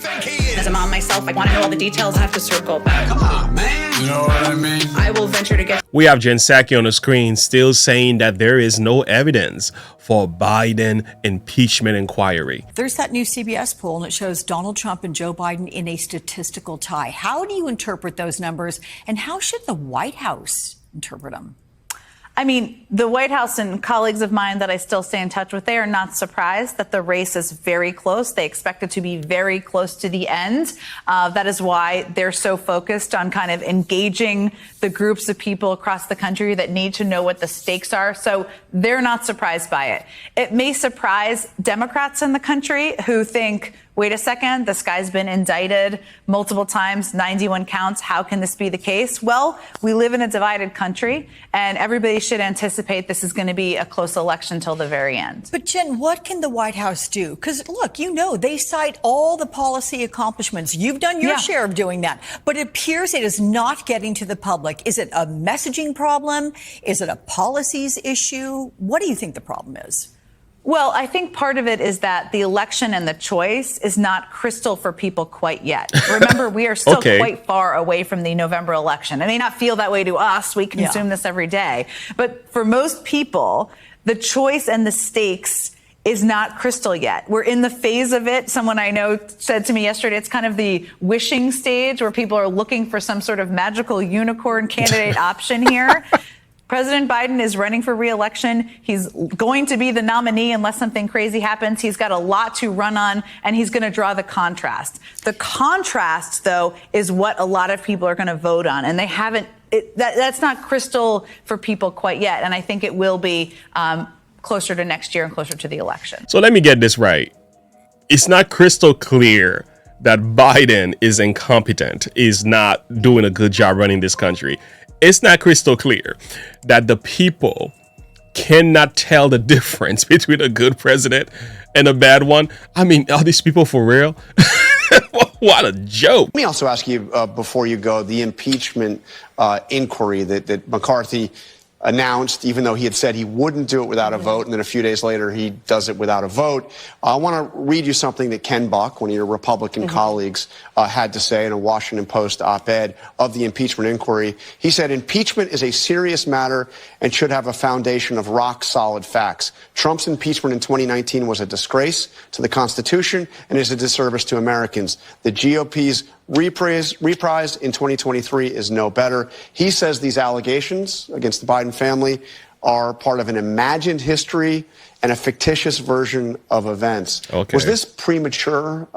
As a mom myself, I want to know all the details. I have to circle back. Come on, man. You know what I mean? I will venture to get. We have Jen Psaki on the screen still saying that there is no evidence for Biden impeachment inquiry. There's that new CBS poll, and it shows Donald Trump and Joe Biden in a statistical tie. How do you interpret those numbers, and how should the White House interpret them? I mean, the White House and colleagues of mine that I still stay in touch with, they are not surprised that the race is very close. They expect it to be very close to the end. That is why they're so focused on kind of engaging the groups of people across the country that need to know what the stakes are. So they're not surprised by it. It may surprise Democrats in the country who think, wait a second, this guy's been indicted multiple times, 91 counts. How can this be the case? Well, we live in a divided country, and everybody should anticipate this is going to be a close election till the very end. But Jen, what can the White House do? Because look, you know, they cite all the policy accomplishments. You've done your share of doing that, but it appears it is not getting to the public. Is it a messaging problem? Is it a policies issue? What do you think the problem is? Well, I think part of it is that the election and the choice is not crystal for people quite yet. Remember, we are still quite far away from the November election. It may not feel that way to us. We consume this every day. But for most people, the choice and the stakes is not crystal yet. We're in the phase of it. Someone I know said to me yesterday, it's kind of the wishing stage where people are looking for some sort of magical unicorn candidate option here. President Biden is running for re-election. He's going to be the nominee unless something crazy happens. He's got a lot to run on, and he's going to draw the contrast. The contrast, though, is what a lot of people are going to vote on, and they haven't. That's not crystal for people quite yet, and I think it will be closer to next year and closer to the election. So let me get this right. It's not crystal clear that Biden is incompetent, is not doing a good job running this country. It's not crystal clear that the people cannot tell the difference between a good president and a bad one. I mean, are these people for real? What a joke. Let me also ask you, before you go, the impeachment inquiry that McCarthy announced, even though he had said he wouldn't do it without a vote, and then a few days later he does it without a vote. I want to read you something that Ken Buck, one of your Republican colleagues, had to say in a Washington Post op-ed of the impeachment inquiry. He said, impeachment is a serious matter and should have a foundation of rock-solid facts. Trump's impeachment in 2019 was a disgrace to the Constitution and is a disservice to Americans. The GOP's reprise in 2023 is no better. He says these allegations against the Biden family are part of an imagined history and a fictitious version of events. Was this premature,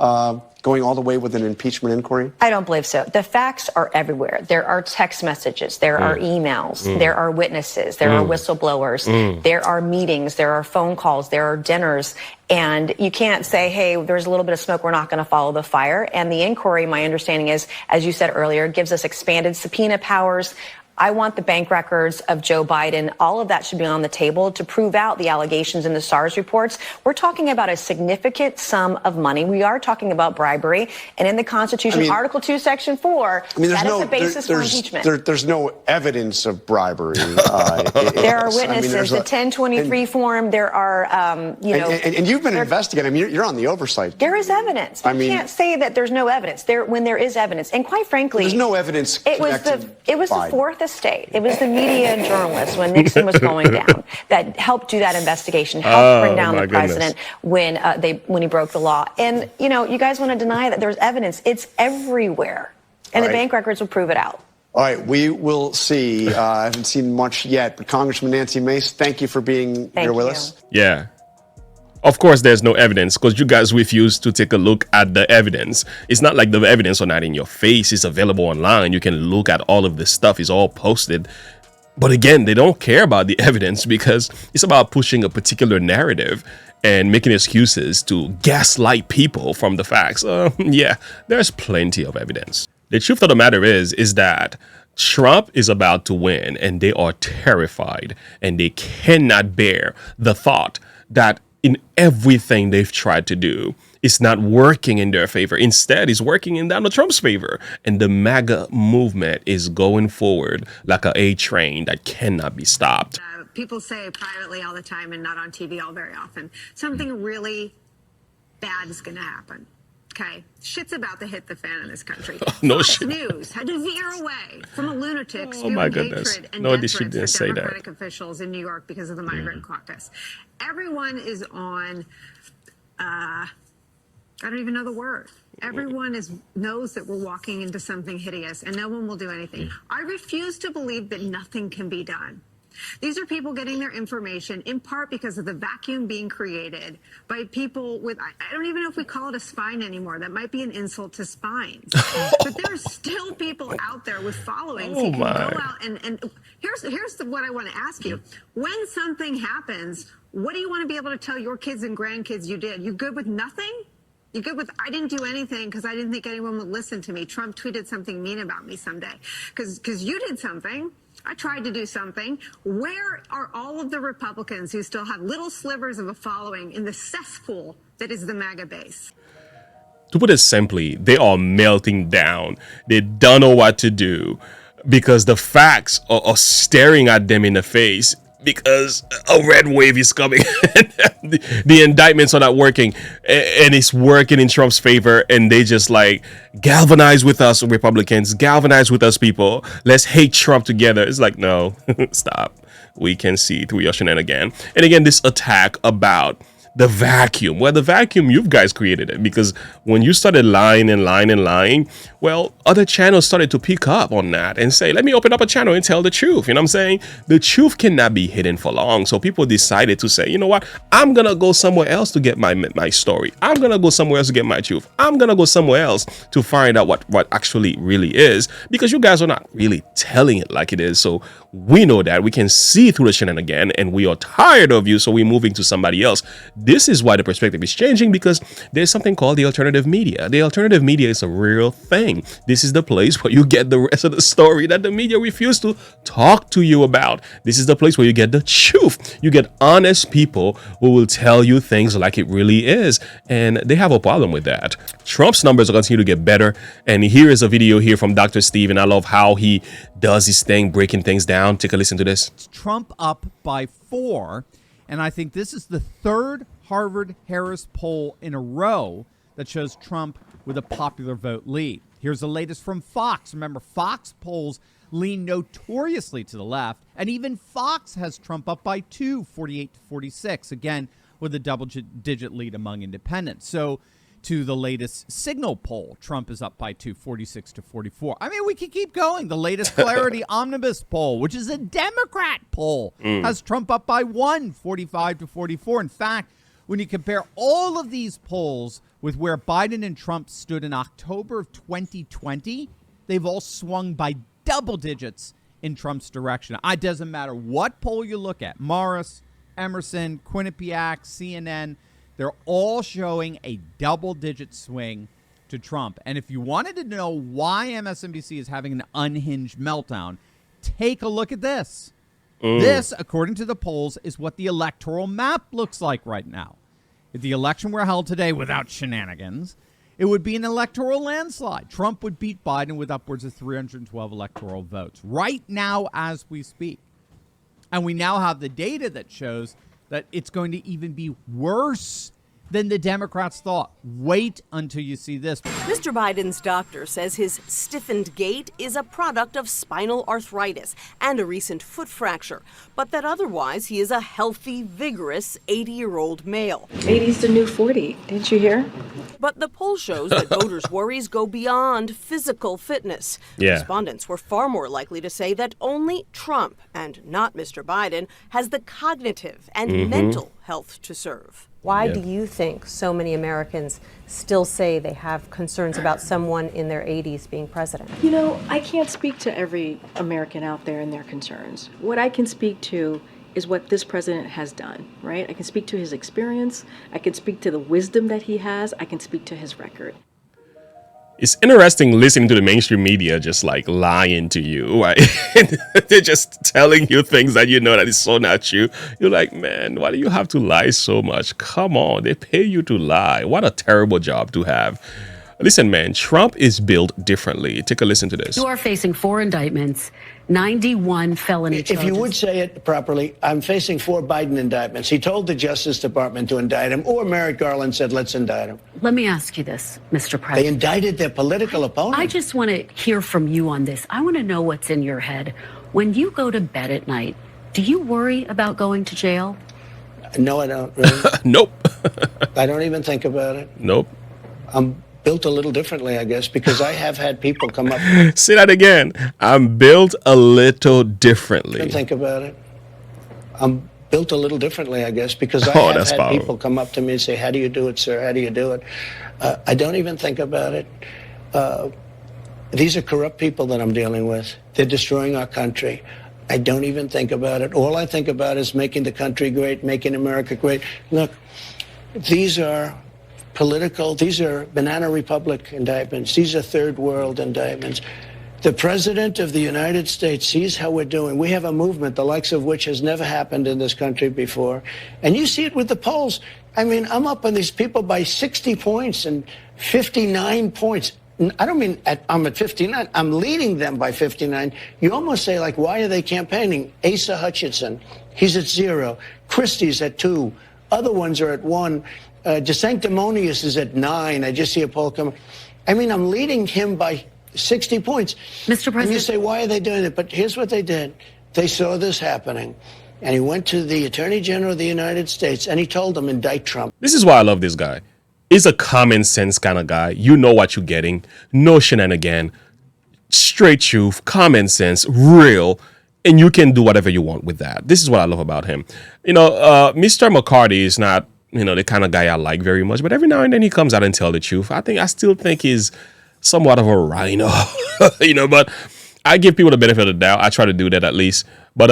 going all the way with an impeachment inquiry? I don't believe so. The facts are everywhere. There are text messages. There are emails. There are witnesses. There are whistleblowers. There are meetings. There are phone calls. There are dinners. And you can't say, hey, there's a little bit of smoke. We're not going to follow the fire. And the inquiry, my understanding is, as you said earlier, gives us expanded subpoena powers. I want the bank records of Joe Biden. All of that should be on the table to prove out the allegations in the SARS reports. We're talking about a significant sum of money. We are talking about bribery. And in the Constitution, Article 2, Section 4, that is the basis for impeachment. There's no evidence of bribery. There are witnesses. The 1023 form, there are, And you've been investigating. I mean, you're on the oversight. There is evidence. You can't say that there's no evidence when there is evidence. And quite frankly, there's no evidence. It was the fourth estate. It was the media and journalists when Nixon was going down that helped do that investigation, helped bring down the president when he broke the law. And you guys want to deny that there's evidence? It's everywhere, and the bank records will prove it out. All right, we will see. I haven't seen much yet, but Congressman Nancy Mace, thank you for being here with us. Yeah. Of course, there's no evidence because you guys refuse to take a look at the evidence. It's not like the evidence are not in your face. It's available online. You can look at all of this stuff. It's all posted. But again, they don't care about the evidence because it's about pushing a particular narrative and making excuses to gaslight people from the facts. Yeah, there's plenty of evidence. The truth of the matter is that Trump is about to win and they are terrified and they cannot bear the thought that in everything they've tried to do, it's not working in their favor. Instead, it's working in Donald Trump's favor. And the MAGA movement is going forward like an A train that cannot be stopped. People say privately all the time and not on TV all very often, something really bad is going to happen. Okay, shit's about to hit the fan in this country. No Fox shit. News had to veer away from a lunatic Oh spewing my goodness. hatred and No, death she threats didn't for say that. Democratic officials in New York because of the migrant caucus. Everyone is on. I don't even know the word. Everyone knows that we're walking into something hideous, and no one will do anything. I refuse to believe that nothing can be done. These are people getting their information in part because of the vacuum being created by people with, I don't even know if we call it a spine anymore. That might be an insult to spines. But there are still people out there with followings who can go out and here's what I want to ask you. When something happens, what do you want to be able to tell your kids and grandkids you did? You good with nothing? You good with, I didn't do anything because I didn't think anyone would listen to me. Trump tweeted something mean about me someday. Because you did something. I tried to do something. Where are all of the Republicans who still have little slivers of a following in the cesspool that is the MAGA base? To put it simply, they are melting down. They don't know what to do because the facts are staring at them in the face because a red wave is coming. The indictments are not working, and it's working in Trump's favor, and they just like galvanize with us Republicans, galvanize with us people. Let's hate Trump together. It's like, no, stop. We can see through your shenanigans. And again, this attack about the vacuum. Well, the vacuum, you guys created it, because when you started lying and lying and lying, well, other channels started to pick up on that and say, let me open up a channel and tell the truth. You know what I'm saying? The truth cannot be hidden for long. So people decided to say, you know what? I'm going to go somewhere else to get my story. I'm going to go somewhere else to get my truth. I'm going to go somewhere else to find out what actually really is, because you guys are not really telling it like it is. So we know that. We can see through the shenanigans, and we are tired of you. So we're moving to somebody else. This is why the perspective is changing, because there's something called the alternative media. The alternative media is a real thing. This is the place where you get the rest of the story that the media refuse to talk to you about. This is the place where you get the truth. You get honest people who will tell you things like it really is. And they have a problem with that. Trump's numbers will continue to get better. And here is a video here from Dr. Steve. And I love how he does his thing, breaking things down. Take a listen to this. Trump up by 4. And I think this is the third Harvard-Harris poll in a row that shows Trump with a popular vote lead. Here's the latest from Fox. Remember, Fox polls lean notoriously to the left, and even Fox has Trump up by 2, 48 to 46, again, with a double-digit lead among independents. So to the latest Signal poll, Trump is up by 2, 46 to 44. I mean, we can keep going. The latest Clarity Omnibus poll, which is a Democrat poll, has Trump up by 1, 45 to 44. In fact, when you compare all of these polls with where Biden and Trump stood in October of 2020, they've all swung by double digits in Trump's direction. It doesn't matter what poll you look at. Morris, Emerson, Quinnipiac, CNN, they're all showing a double-digit swing to Trump. And if you wanted to know why MSNBC is having an unhinged meltdown, take a look at this. This, according to the polls, is what the electoral map looks like right now. If the election were held today without shenanigans, it would be an electoral landslide. Trump would beat Biden with upwards of 312 electoral votes right now as we speak. And we now have the data that shows that it's going to even be worse than the Democrats thought. Wait until you see this. Mr. Biden's doctor says his stiffened gait is a product of spinal arthritis and a recent foot fracture, but that otherwise he is a healthy, vigorous 80-year-old male. 80's the new 40. Didn't you hear? But the poll shows that voters' worries go beyond physical fitness. Yeah. Respondents were far more likely to say that only Trump, and not Mr. Biden, has the cognitive and mental health to serve. Why do you think so many Americans still say they have concerns about someone in their 80s being president? You know, I can't speak to every American out there and their concerns. What I can speak to is what this president has done, right? I can speak to his experience. I can speak to the wisdom that he has. I can speak to his record. It's interesting listening to the mainstream media just like lying to you, right? They're just telling you things that you know that is so not true. You're like, man, why do you have to lie so much? Come on, they pay you to lie. What a terrible job to have. Listen, man, Trump is built differently. Take a listen to this. You are facing 4 indictments, 91 felony charges. If you would say it properly, I'm facing 4 Biden indictments. He told the Justice Department to indict him, or Merrick Garland said, let's indict him. Let me ask you this, Mr. President. They indicted their political opponent. I just want to hear from you on this. I want to know what's in your head. When you go to bed at night, do you worry about going to jail? No, I don't. Really. Nope. I don't even think about it. Nope. I'm built a little differently, I guess, because I have had people come up. Say that again. I'm built a little differently. Don't think about it. I'm built a little differently, I guess, because I have had powerful. people come up to me and say, how do you do it, sir? How do you do it? I don't even think about it. These are corrupt people that I'm dealing with. They're destroying our country. I don't even think about it. All I think about is making the country great, making America great. Look, these are political, these are Banana Republic indictments. These are third world indictments. The President of the United States sees how we're doing. We have a movement, the likes of which has never happened in this country before. And you see it with the polls. I mean, I'm up on these people by 60 points and 59 points. I don't mean I'm at 59. I'm leading them by 59. You almost say, like, why are they campaigning? Asa Hutchinson, he's at 0. Christie's at 2. Other ones are at 1. DeSanctimonious is at 9. I just see a poll come. I mean, I'm leading him by 60 points. Mr. President. And you say, why are they doing it? But here's what they did. They saw this happening. And he went to the Attorney General of the United States and he told them, indict Trump. This is why I love this guy. He's a common sense kind of guy. You know what you're getting. No shenanigan. Straight truth, common sense, real. And you can do whatever you want with that. This is what I love about him. You know, Mr. McCarthy is not, the kind of guy I like very much, but every now and then he comes out and tell the truth. I still think he's somewhat of a rhino, but I give people the benefit of the doubt. I try to do that at least. But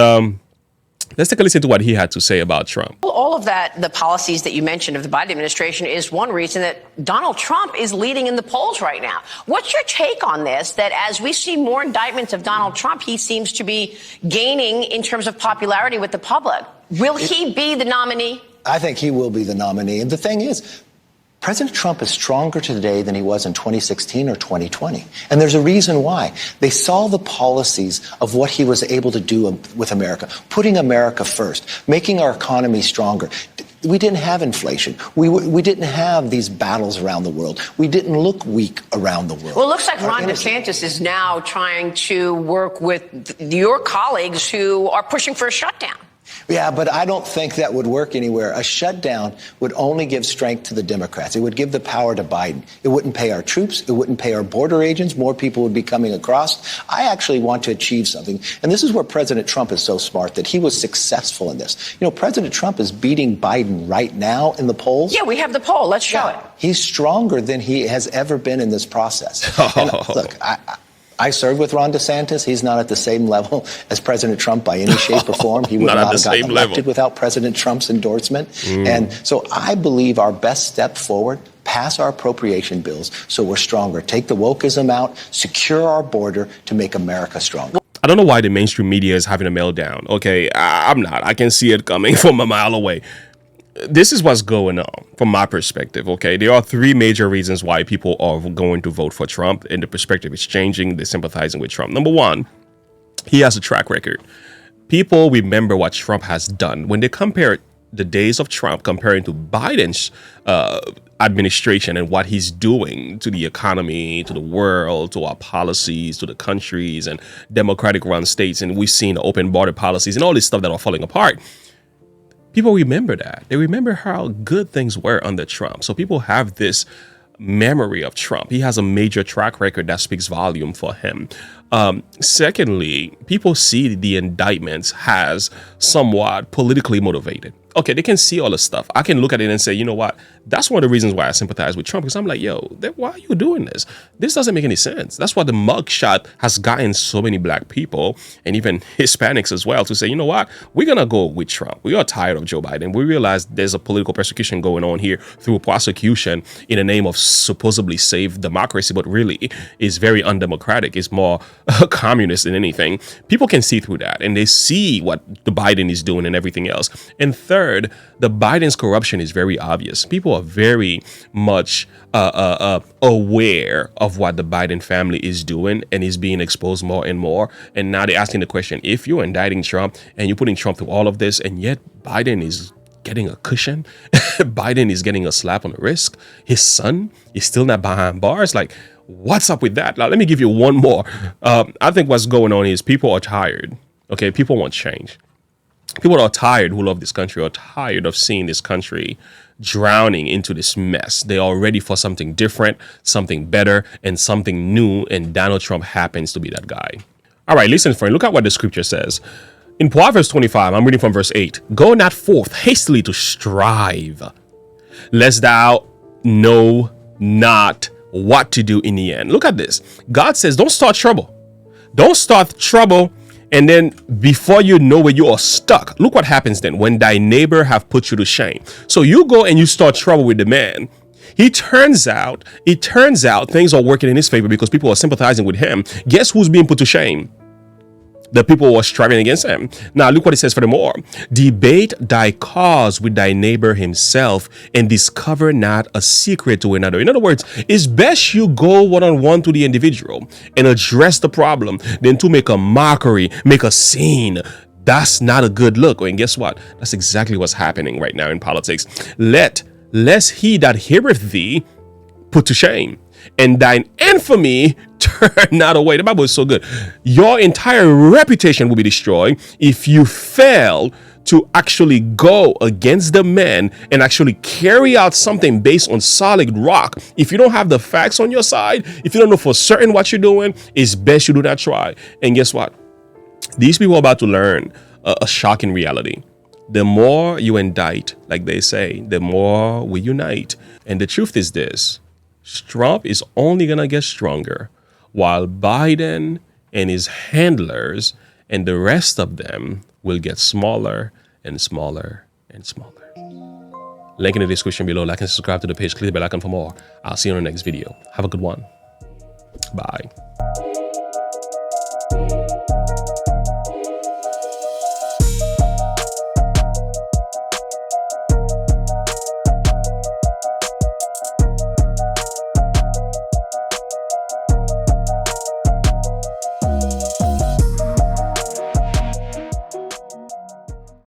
let's take a listen to what he had to say about Trump. All of that, the policies that you mentioned of the Biden administration is one reason that Donald Trump is leading in the polls right now. What's your take on this, that as we see more indictments of Donald Trump, he seems to be gaining in terms of popularity with the public? Will he be the nominee? I think he will be the nominee. And the thing is, President Trump is stronger today than he was in 2016 or 2020. And there's a reason why. They saw the policies of what he was able to do with America, putting America first, making our economy stronger. We didn't have inflation. We didn't have these battles around the world. We didn't look weak around the world. Well, it looks like Ron DeSantis is now trying to work with your colleagues who are pushing for a shutdown. Yeah, but I don't think that would work anywhere. A shutdown would only give strength to the Democrats. It would give the power to Biden. It wouldn't pay our troops. It wouldn't pay our border agents. More people would be coming across. I actually want to achieve something. And this is where President Trump is so smart, that he was successful in this. President Trump is beating Biden right now in the polls. Yeah, we have the poll. Let's show it. He's stronger than he has ever been in this process. And look, I served with Ron DeSantis. He's not at the same level as President Trump by any shape or form. He would not have gotten elected without President Trump's endorsement. And so I believe our best step forward, pass our appropriation bills so we're stronger. Take the wokeism out, secure our border to make America stronger. I don't know why the mainstream media is having a meltdown. Okay, I'm not. I can see it coming from a mile away. This is what's going on from my perspective, okay? There are 3 major reasons why people are going to vote for Trump, and the perspective is changing. They're sympathizing with Trump. Number 1, he has a track record. People remember what Trump has done. When they compare the days of Trump comparing to Biden's administration and what he's doing to the economy, to the world, to our policies, to the countries and Democratic-run states, and we've seen open border policies and all this stuff that are falling apart. People remember that. They remember how good things were under Trump. So people have this memory of Trump. He has a major track record that speaks volume for him. Secondly, people see the indictments as somewhat politically motivated. Okay, they can see all the stuff. I can look at it and say, you know what? That's one of the reasons why I sympathize with Trump, because I'm like, yo, why are you doing this? This doesn't make any sense. That's why the mugshot has gotten so many black people and even Hispanics as well to say, you know what? We're going to go with Trump. We are tired of Joe Biden. We realize there's a political persecution going on here through prosecution in the name of supposedly safe democracy, but really is very undemocratic. It's more communist than anything. People can see through that, and they see what the Biden is doing and everything else. And third, the Biden's corruption is very obvious. People are very much aware of what the Biden family is doing and is being exposed more and more. And now they're asking the question, if you're indicting Trump and you're putting Trump through all of this, and yet Biden is getting a cushion, Biden is getting a slap on the wrist, his son is still not behind bars. Like, what's up with that? Now, let me give you one more. I think what's going on is people are tired. Okay, people want change. People are tired who love this country, are tired of seeing this country drowning into this mess. They are ready for something different, something better, and something new. And Donald Trump happens to be that guy. All right, listen, friend, look at what the scripture says. In Proverbs 25, I'm reading from verse 8. Go not forth hastily to strive, lest thou know not what to do in the end. Look at this. God says, don't start trouble. Don't start trouble. And then before you know it, you are stuck. Look what happens then when thy neighbor have put you to shame. So you go and you start trouble with the man. It turns out things are working in his favor because people are sympathizing with him. Guess who's being put to shame? The people who are striving against him. Now, look what it says furthermore. Debate thy cause with thy neighbor himself and discover not a secret to another. In other words, it's best you go one-on-one to the individual and address the problem than to make a mockery, make a scene. That's not a good look. And guess what? That's exactly what's happening right now in politics. Lest he that heareth thee put to shame, and thine infamy turn not away. The Bible is so good. Your entire reputation will be destroyed if you fail to actually go against the man and actually carry out something based on solid rock. If you don't have the facts on your side, if you don't know for certain what you're doing, it's best you do not try. And guess what? These people are about to learn a shocking reality. The more you indict, like they say, the more we unite. And the truth is this. Trump is only going to get stronger while Biden and his handlers and the rest of them will get smaller and smaller and smaller. Link in the description below. Like and subscribe to the page. Click the bell icon for more. I'll see you in the next video. Have a good one. Bye.